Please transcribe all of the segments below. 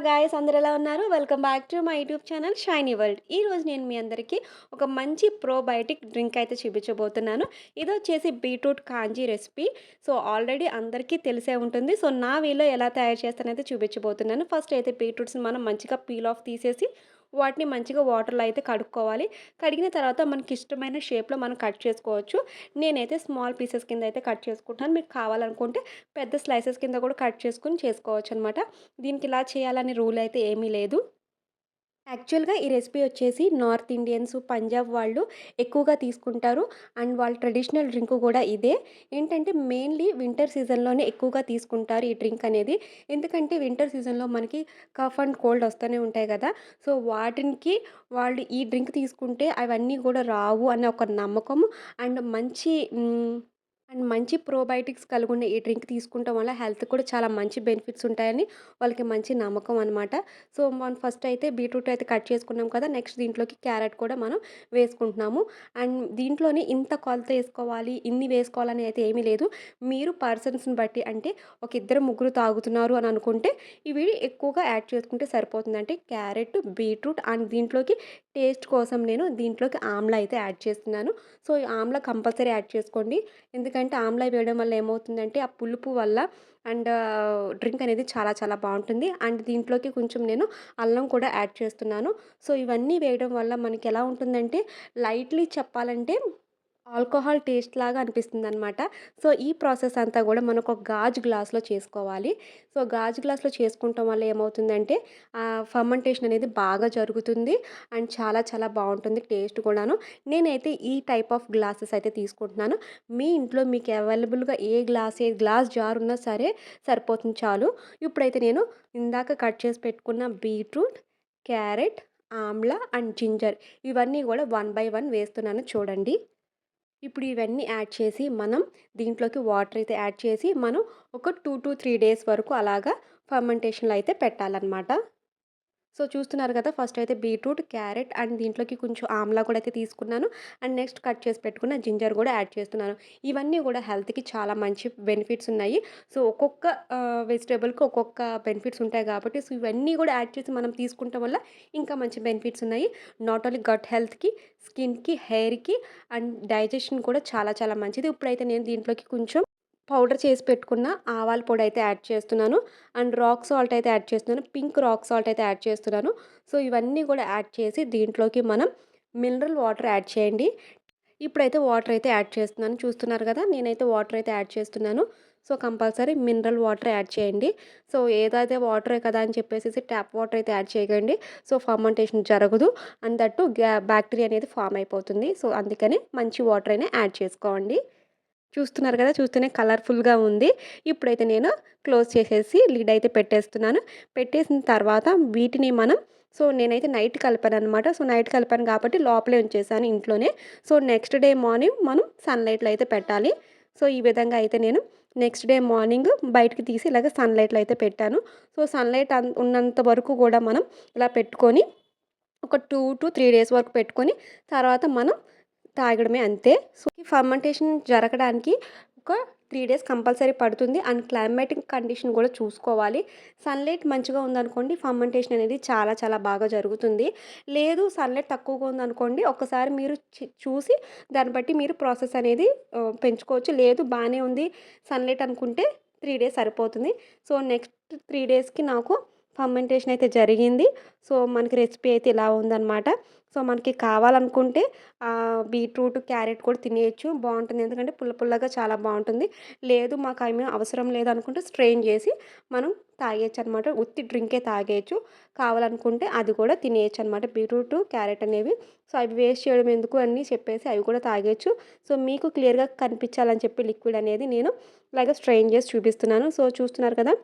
Guys అందరూ ఎలా ఉన్నారు? Welcome back to my YouTube channel shiny world. ఈరోజు నేను మీ అందరికీ ఒక మంచి ప్రోబయోటిక్ డ్రింక్ అయితే చూపించబోతున్నాను. ఇదొచ్చేసి beetroot kanji recipe. So, already అందరికీ తెలిసే ఉంటుంది. సో, నా వేలో ఎలా తయారు చేస్తానైతే చూపించబోతున్నాను. ఫస్ట్ అయితే బీట్రూట్స్‌ని మనం మంచిగా పీల్ ఆఫ్ తీసేసి వాటిని మంచిగా వాటర్‌లో అయితే కడుక్కోవాలి. కడిగిన తర్వాత మనకిష్టమైన షేప్‌లో మనం కట్ చేసుకోవచ్చు. నేనైతే స్మాల్ పీసెస్ కింద అయితే కట్ చేసుకుంటున్నాను. మీకు కావాలనుకుంటే పెద్ద స్లైసెస్ కింద కూడా కట్ చేసుకొని చేసుకోవచ్చనమాట. దీనికి ఇలా చేయాలని రూల్ అయితే ఏమీ లేదు. యాక్చువల్‌గా ఈ రెసిపీ వచ్చేసి నార్త్ ఇండియన్స్, పంజాబ్ వాళ్ళు ఎక్కువగా తీసుకుంటారు. అండ్ వాళ్ళ ట్రెడిషనల్ డ్రింక్ కూడా ఇదే. ఏంటంటే మెయిన్‌లీ వింటర్ సీజన్‌లోనే ఎక్కువగా తీసుకుంటారు ఈ డ్రింక్ అనేది. ఎందుకంటే వింటర్ సీజన్‌లో మనకి కఫ్ అండ్ కోల్డ్ వస్తూనే ఉంటాయి కదా! సో, వాటినికి వాళ్ళు ఈ డ్రింక్ తీసుకుంటే అవన్నీ కూడా రావు అనే ఒక నమ్మకం. అండ్ మంచి ప్రోబయోటిక్స్ కలిగున్న ఈ డ్రింక్ తీసుకుంటం వల్ల హెల్త్‌కి కూడా చాలా మంచి బెనిఫిట్స్ ఉంటాయని వాళ్ళకి మంచి నమ్మకం అనమాట. సో, మనం ఫస్ట్ అయితే బీట్రూట్ అయితే కట్ చేసుకున్నాం కదా! నెక్స్ట్ దీంట్లోకి క్యారెట్ కూడా మనం వేసుకుంటున్నాము. అండ్ దీంట్లోని ఇంత కొలత ఏసుకోవాలి, ఇన్ని వేసుకోవాలని అయితే ఏమీ లేదు. మీరు పర్సన్స్‌ని బట్టి అంటే ఒక ఇద్దరు, ముగ్గురు తాగుతున్నారు అని అనుకుంటే ఇవి ఎక్కువగా యాడ్ చేసుకుంటే సరిపోతుంది. అంటే క్యారెట్, బీట్రూట్ అండ్ దీంట్లోకి టేస్ట్ కోసం నేను దీంట్లోకి ఆమ్లా అయితే యాడ్ చేస్తున్నాను. సో, ఈ ఆమ్లా కంపల్సరీ యాడ్ చేసుకోండి. ఎందుకంటే ఆమ్లా వేయడం వల్ల ఏమవుతుందంటే ఆ పులుపు వల్ల అండ్ డ్రింక్ అనేది చాలా చాలా బావుంటుంది. అండ్ దీంట్లోకి కొంచెం నేను అల్లం కూడా యాడ్ చేస్తున్నాను. సో, ఇవన్నీ వేయడం వల్ల మనకెలా ఉంటుందంటే లైట్‌లీ చెప్పాలంటే ఆల్కహాల్ టేస్ట్ లాగా అనిపిస్తుందనమాట. సో, ఈ ప్రాసెస్ అంతా గూడా మనకు ఒక గాజు గ్లాస్‌లో చేసుకోవాలి. సో, గాజు గ్లాస్‌లో చేసుకుంటం వల్ల ఏమవుతుందంటే ఫర్మెంటేషన్ అనేది బాగా జరుగుతుంది. అండ్ చాలా చాలా బావుంటుంది టేస్ట్ కూడాను. నేనైతే ఈ టైప్ ఆఫ్ గ్లాసెస్ అయితే తీసుకుంటున్నాను. మీ ఇంట్లో మీకు అవైలబుల్‌గా ఏ గ్లాస్ జార్ ఉన్నా సరే సరిపోతుంది చాలు. ఇప్పుడైతే నేను ఇందాక కట్ చేసి పెట్టుకున్న beetroot, carrot, Amla and ginger ఇవన్నీ గూడా వన్ బై వన్ వేస్తున్నాను చూడండి. ఇప్పుడు ఇవన్నీ యాడ్ చేసి మనం దీంట్లోకి వాటర్ అయితే యాడ్ చేసి మనం ఒక 2-3 డేస్ వరకు అలాగా ఫర్మెంటేషన్‌లో అయితే పెట్టాలనమాట. సో, చూస్తున్నారు కదా! ఫస్ట్ అయితే బీట్రూట్, క్యారెట్ అండ్ దీంట్లోకి కొంచెం ఆమ్లా కూడా అయితే తీసుకున్నాను. అండ్ నెక్స్ట్ కట్ చేసి పెట్టుకున్న జింజర్ గూడా యాడ్ చేస్తున్నాను. ఇవన్నీ గూడా హెల్త్‌కి చాలా మంచి బెనిఫిట్స్ ఉన్నాయి. సో, ఒక్కొక్క వెజిటబుల్‌కి ఒక్కొక్క బెనిఫిట్స్ ఉంటాయి కాబట్టి సో, ఇవన్నీ గూడా యాడ్ చేసి మనం తీసుకుంటం వల్ల ఇంకా మంచి బెనిఫిట్స్ ఉన్నాయి. నాట్ ఓన్లీ గట్ హెల్త్‌కి, స్కిన్‌కి, హెయిర్‌కి అండ్ డైజెషన్ కూడా చాలా చాలా మంచిది. ఇప్పుడైతే నేను దీంట్లోకి కొంచెం పౌడర్ చేసి పెట్టుకున్న ఆవాల పొడి అయితే యాడ్ చేస్తున్నాను. అండ్ రాక్ సాల్ట్ అయితే యాడ్ చేస్తున్నాను. పింక్ రాక్ సాల్ట్ అయితే యాడ్ చేస్తున్నాను. సో, ఇవన్నీ కూడా యాడ్ చేసి దీంట్లోకి మనం మినరల్ వాటర్ యాడ్ చేయండి. ఇప్పుడైతే వాటర్ అయితే యాడ్ చేస్తున్నాను. చూస్తున్నారు కదా! నేనైతే వాటర్ అయితే యాడ్ చేస్తున్నాను. So, compulsory mineral water add చేయండి. సో, ఏదైతే వాటరే కదా అని చెప్పేసేసి ట్యాప్ వాటర్ అయితే యాడ్ చేయకండి. సో, ఫర్మెంటేషన్ జరగదు. అండ్ దట్టు బ్యాక్టీరియా అనేది ఫార్మ్ అయిపోతుంది. సో, అందుకని మంచి వాటర్ అయినా యాడ్ చేసుకోండి. చూస్తున్నారు కదా! చూస్తేనే కలర్‌ఫుల్‌గా ఉంది. ఇప్పుడైతే నేను క్లోజ్ చేసేసి లిడ్ అయితే పెట్టేస్తున్నాను. పెట్టేసిన తర్వాత వీటిని మనం సో, నేనైతే నైట్ కలిపాననమాట. సో, నైట్ కలిపాను కాబట్టి లోపలే ఉంచేసాను ఇంట్లోనే. సో, నెక్స్ట్ డే మార్నింగ్ మనం సన్‌లైట్‌లో అయితే పెట్టాలి. సో, ఈ విధంగా అయితే నేను నెక్స్ట్ డే మార్నింగ్ బయటికి తీసి ఇలాగ సన్‌లైట్‌లో అయితే పెట్టాను. సో, సన్‌లైట్ ఉన్నంత వరకు కూడా మనం ఇలా పెట్టుకొని ఒక 2-3 డేస్ వరకు పెట్టుకొని తర్వాత మనం తాగడమే అంతే. సో, ఈ ఫర్మెంటేషన్ జరగడానికి ఒక 3 డేస్ కంపల్సరీ పడుతుంది. అండ్ క్లైమాటిక్ కండిషన్ కూడా చూసుకోవాలి. సన్‌లైట్ మంచిగా ఉందనుకోండి ఫర్మెంటేషన్ అనేది చాలా చాలా బాగా జరుగుతుంది. లేదు సన్‌లైట్ తక్కువగా ఉందనుకోండి ఒక్కసారి మీరు చూసి దాన్ని బట్టి మీరు ప్రాసెస్ అనేది పెంచుకోవచ్చు. లేదు బానే ఉంది సన్‌లైట్ అనుకుంటే 3 డేస్ సరిపోతుంది. సో, నెక్స్ట్ 3 డేస్‌కి నాకు ఫర్మెంటేషన్ అయితే జరిగింది. సో, మనకి రెసిపీ అయితే ఇలా ఉందనమాట. సో, మనకి కావాలనుకుంటే బీట్రూట్, క్యారెట్ కూడా తినేయొచ్చు. బావుంటుంది. ఎందుకంటే పుల్ల పుల్లగా చాలా బావుంటుంది. లేదు మాకేమీ అవసరం లేదనుకుంటే స్ట్రెయిన్ జేసి మనం తాగేయచ్చనమాట. ఉత్తి డ్రింకే తాగేయచ్చు. కావాలనుకుంటే అది కూడా తినేయచ్చనమాట. బీట్రూటు, క్యారెట్ అనేవి. సో, అవి వేస్ట్ చేయడం ఎందుకు అని చెప్పేసి అవి కూడా తాగేయచ్చు. సో, మీకు క్లియర్‌గా కనిపించాలని చెప్పి లిక్విడ్ అనేది నేను ఇలాగ స్ట్రెయిన్ జేసి చూపిస్తున్నాను. సో, చూస్తున్నారు కదా!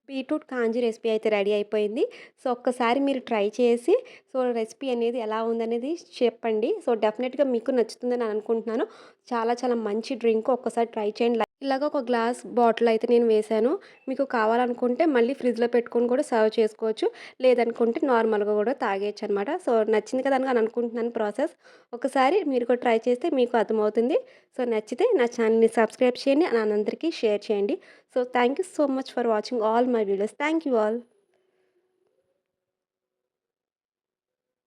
బీట్రూట్ కాంజీ రెసిపీ అయితే రెడీ అయిపోయింది. సో, ఒక్కసారి మీరు ట్రై చేసి సో, రెసిపీ అనేది ఎలా ఉందనేది చెప్పండి. సో, డెఫినెట్‌గా మీకు నచ్చుతుందని అనుకుంటున్నాను. చాలా చాలా మంచి డ్రింక్ ఒక్కసారి ట్రై చేయండి. ఇలాగ ఒక గ్లాస్ బాటిల్ అయితే నేను వేశాను. మీకు కావాలనుకుంటే మళ్ళీ ఫ్రిడ్జ్‌లో పెట్టుకొని కూడా సర్వ్ చేసుకోవచ్చు. లేదనుకుంటే నార్మల్‌గా కూడా తాగేయచ్చనమాట. సో, నచ్చింది కదా అని అనుకుంటున్నాను ప్రాసెస్. ఒకసారి మీరు కూడా ట్రై చేస్తే మీకు అర్థమవుతుంది. సో, నచ్చితే నా ఛానల్‌ని సబ్స్క్రైబ్ చేయండి. అండ్ అందరికీ షేర్ చేయండి. So, thank you so much for watching all my videos. Thank you all.